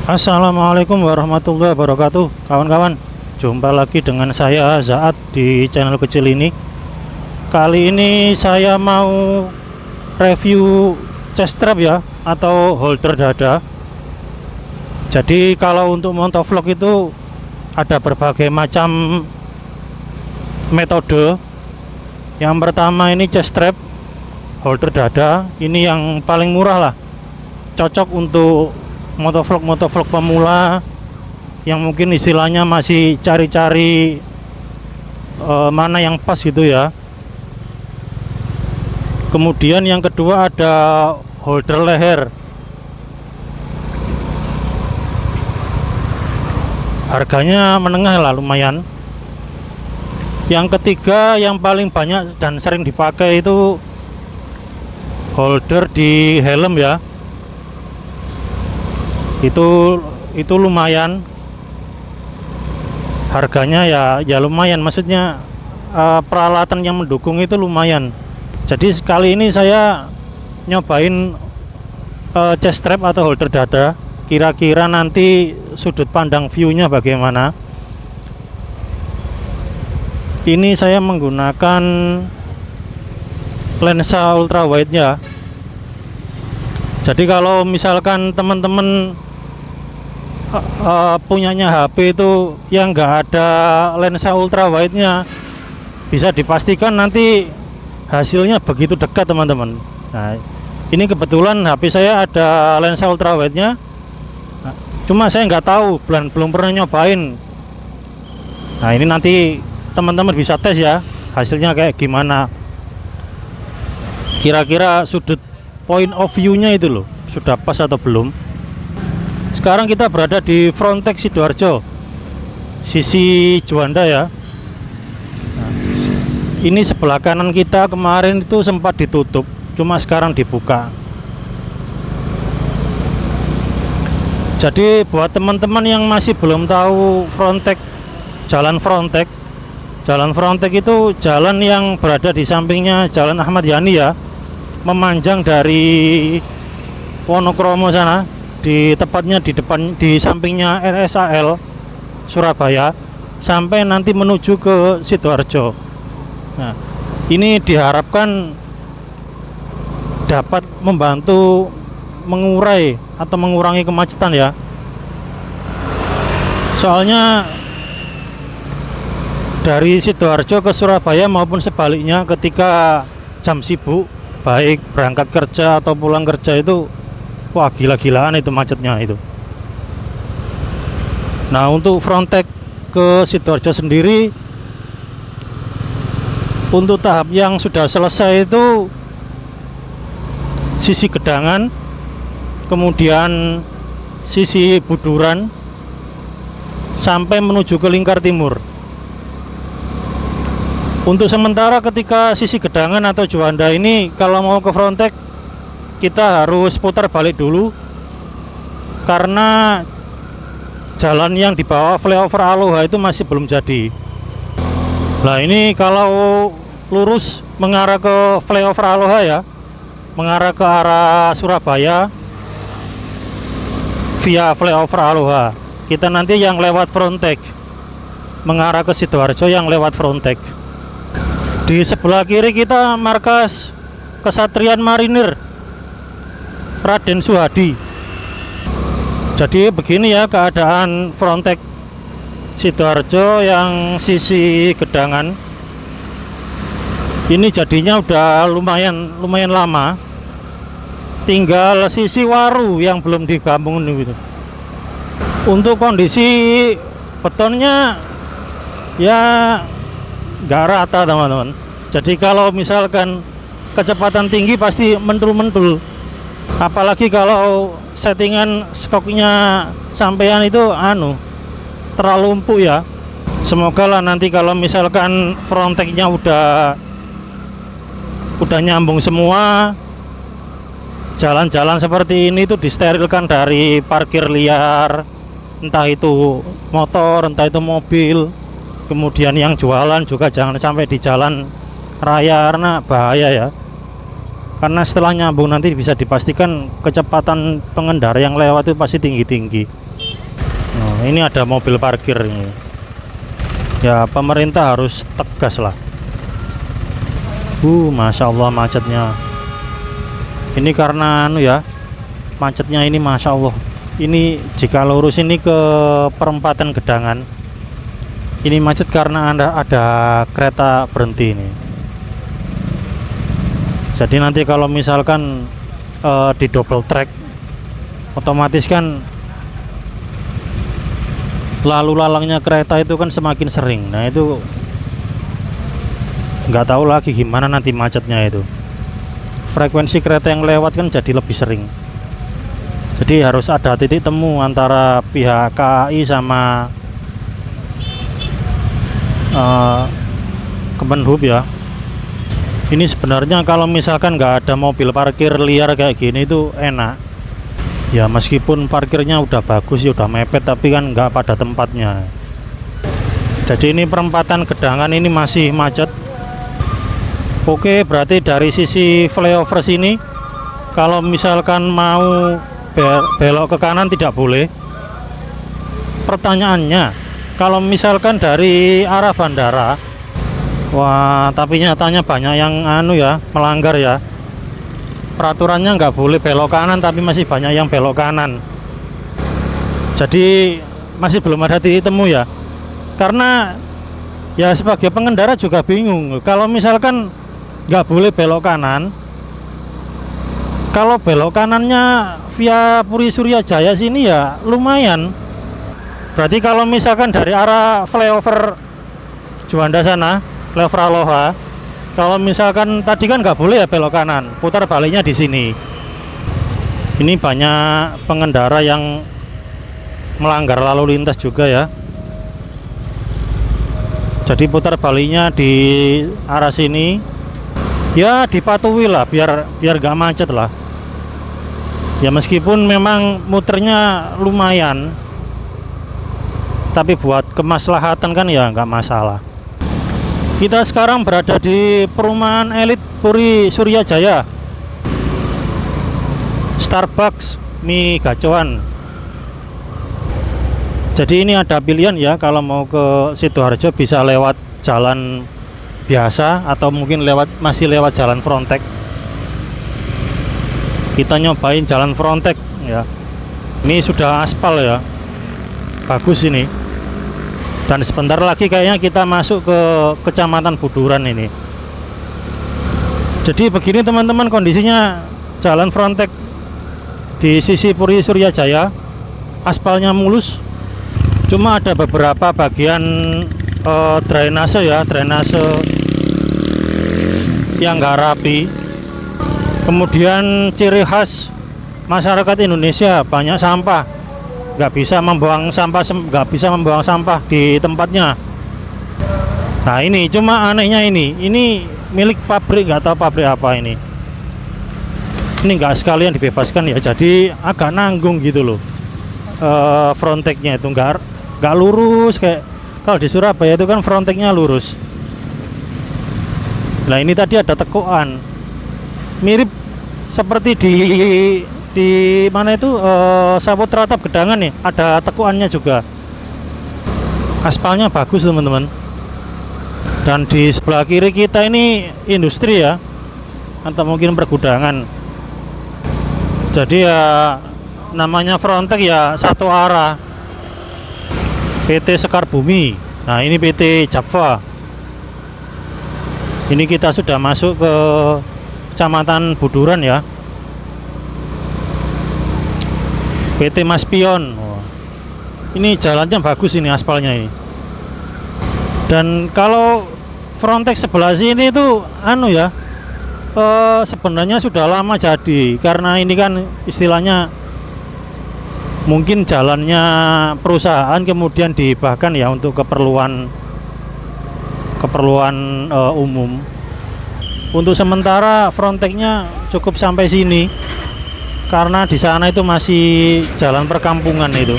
Assalamualaikum warahmatullahi wabarakatuh. Kawan-kawan, jumpa lagi dengan saya Zaat di channel kecil ini. Kali ini saya mau review chest strap ya, atau holder dada. Jadi kalau untuk motovlog itu ada berbagai macam metode. Yang pertama ini chest strap holder dada. Ini yang paling murah lah, cocok untuk motovlog pemula yang mungkin istilahnya masih cari-cari mana yang pas gitu ya. Kemudian yang kedua ada holder leher. Harganya menengah lah, lumayan. Yang ketiga yang paling banyak dan sering dipakai itu holder di helm ya. Itu lumayan, harganya ya lumayan, maksudnya peralatan yang mendukung itu lumayan. Jadi kali ini saya nyobain chest strap atau holder dada, kira-kira nanti sudut pandang view-nya bagaimana. Ini saya menggunakan lensa ultrawide nya. Jadi kalau misalkan teman-teman punyanya HP itu yang enggak ada lensa ultrawide nya, bisa dipastikan nanti hasilnya begitu dekat teman-teman. Nah, ini kebetulan HP saya ada lensa ultrawide nya, cuma saya nggak tahu, belum pernah nyobain. Nah, ini nanti teman-teman bisa tes ya, hasilnya kayak gimana, kira-kira sudut point of view nya itu loh, sudah pas atau belum. Sekarang kita berada di Frontek Sidoarjo, sisi Juanda ya. Nah, ini sebelah kanan kita kemarin itu sempat ditutup, cuma sekarang dibuka. Jadi buat teman-teman yang masih belum tahu Frontek, Jalan Frontek itu jalan yang berada di sampingnya Jalan Ahmad Yani ya, memanjang dari Wonokromo sana, tepatnya di sampingnya RSAL Surabaya, sampai nanti menuju ke Sidoarjo. Nah, ini diharapkan dapat membantu mengurai atau mengurangi kemacetan ya. Soalnya dari Sidoarjo ke Surabaya maupun sebaliknya ketika jam sibuk, baik berangkat kerja atau pulang kerja itu, wah gila-gilaan itu macetnya itu. Nah, untuk Frontek ke Sidoarjo sendiri, untuk tahap yang sudah selesai itu sisi Gedangan, kemudian sisi Buduran, sampai menuju ke Lingkar Timur. Untuk sementara ketika sisi Gedangan atau Juanda ini, kalau mau ke Frontek kita harus putar balik dulu, karena jalan yang di bawah flyover Aloha itu masih belum jadi. Nah, ini kalau lurus mengarah ke flyover Aloha ya, mengarah ke arah Surabaya via flyover Aloha, kita nanti yang lewat Frontek mengarah ke Sidoarjo yang lewat Frontek. Di sebelah kiri kita markas Kesatrian Marinir Raden Suhadi. Jadi begini ya keadaan Frontek Sidoarjo yang sisi Gedangan. Ini jadinya udah lumayan lama. Tinggal sisi Waru yang belum digabung gitu. Untuk kondisi betonnya ya nggak rata teman-teman. Jadi kalau misalkan kecepatan tinggi pasti mentul-mentul, apalagi kalau settingan skoknya sampean itu terlalu empuk ya. Semoga lah nanti kalau misalkan Fronteknya udah nyambung semua, jalan-jalan seperti ini tuh disterilkan dari parkir liar, entah itu motor, entah itu mobil. Kemudian yang jualan juga jangan sampai di jalan raya, karena bahaya ya. Karena setelah nyambung nanti bisa dipastikan kecepatan pengendara yang lewat itu pasti tinggi-tinggi. Nah, ini ada mobil parkir ini. Ya pemerintah harus tegas lah. Masya Allah macetnya. Ini karena anu ya, macetnya ini Masya Allah. Ini jika lurus ini ke perempatan Gedangan, ini macet karena ada kereta berhenti ini. Jadi nanti kalau misalkan di double track, otomatis kan lalu lalangnya kereta itu kan semakin sering. Nah itu nggak tahu lagi gimana nanti macetnya itu. Frekuensi kereta yang lewat kan jadi lebih sering. Jadi harus ada titik temu antara pihak KAI sama Kemenhub ya. Ini sebenarnya kalau misalkan nggak ada mobil parkir liar kayak gini itu enak ya, meskipun parkirnya udah bagus ya, udah mepet, tapi kan nggak pada tempatnya. Jadi ini perempatan Gedangan ini masih macet. Oke, berarti dari sisi flyover sini kalau misalkan mau belok ke kanan tidak boleh. Pertanyaannya, kalau misalkan dari arah bandara, wah tapi nyatanya banyak yang melanggar ya. Peraturannya nggak boleh belok kanan, tapi masih banyak yang belok kanan. Jadi masih belum ada titik temu ya. Karena ya sebagai pengendara juga bingung. Kalau misalkan nggak boleh belok kanan, kalau belok kanannya via Puri Surya Jaya sini ya lumayan. Berarti kalau misalkan dari arah flyover Juanda sana, flyover Aloha, kalau misalkan tadi kan nggak boleh ya belok kanan, putar baliknya di sini. Ini banyak pengendara yang melanggar lalu lintas juga ya. Jadi putar baliknya di arah sini, ya dipatuhi lah biar nggak macet lah. Ya meskipun memang muternya lumayan, tapi buat kemaslahatan kan ya nggak masalah. Kita sekarang berada di perumahan elit Puri Surya Jaya. Starbucks mie gacoan. Jadi ini ada pilihan ya, kalau mau ke Sidoarjo bisa lewat jalan biasa atau mungkin masih lewat jalan Frontek. Kita nyobain jalan Frontek ya. Ini sudah aspal ya. Bagus ini. Dan sebentar lagi kayaknya kita masuk ke Kecamatan Buduran ini. Jadi begini teman-teman kondisinya jalan Frontek di sisi Puri Surya Jaya. Aspalnya mulus. Cuma ada beberapa bagian drainase ya, drainase yang nggak rapi. Kemudian ciri khas masyarakat Indonesia banyak sampah, nggak bisa membuang sampah di tempatnya. Nah ini cuma anehnya ini milik pabrik, nggak tahu pabrik apa ini nggak sekalian dibebaskan ya, jadi agak nanggung gitu loh. Fronteknya itu nggak lurus kayak kalau di Surabaya itu kan fronteknya lurus. Nah ini tadi ada tekuan mirip seperti di mana itu Saputra Atap Gedangan nih, ada tekuannya juga. Aspalnya bagus teman-teman. Dan di sebelah kiri kita ini industri ya, atau mungkin pergudangan. Jadi ya namanya Frontek ya satu arah. PT Sekar Bumi. Nah ini PT Japfa. Ini kita sudah masuk ke Kecamatan Buduran ya. PT Mas Pion. Ini jalannya bagus ini, aspalnya ini. Dan kalau Frontek sebelah sini itu sebenarnya sudah lama jadi, karena ini kan istilahnya mungkin jalannya perusahaan kemudian dihibahkan ya untuk keperluan umum. Untuk sementara Fronteknya cukup sampai sini karena di sana itu masih jalan perkampungan itu.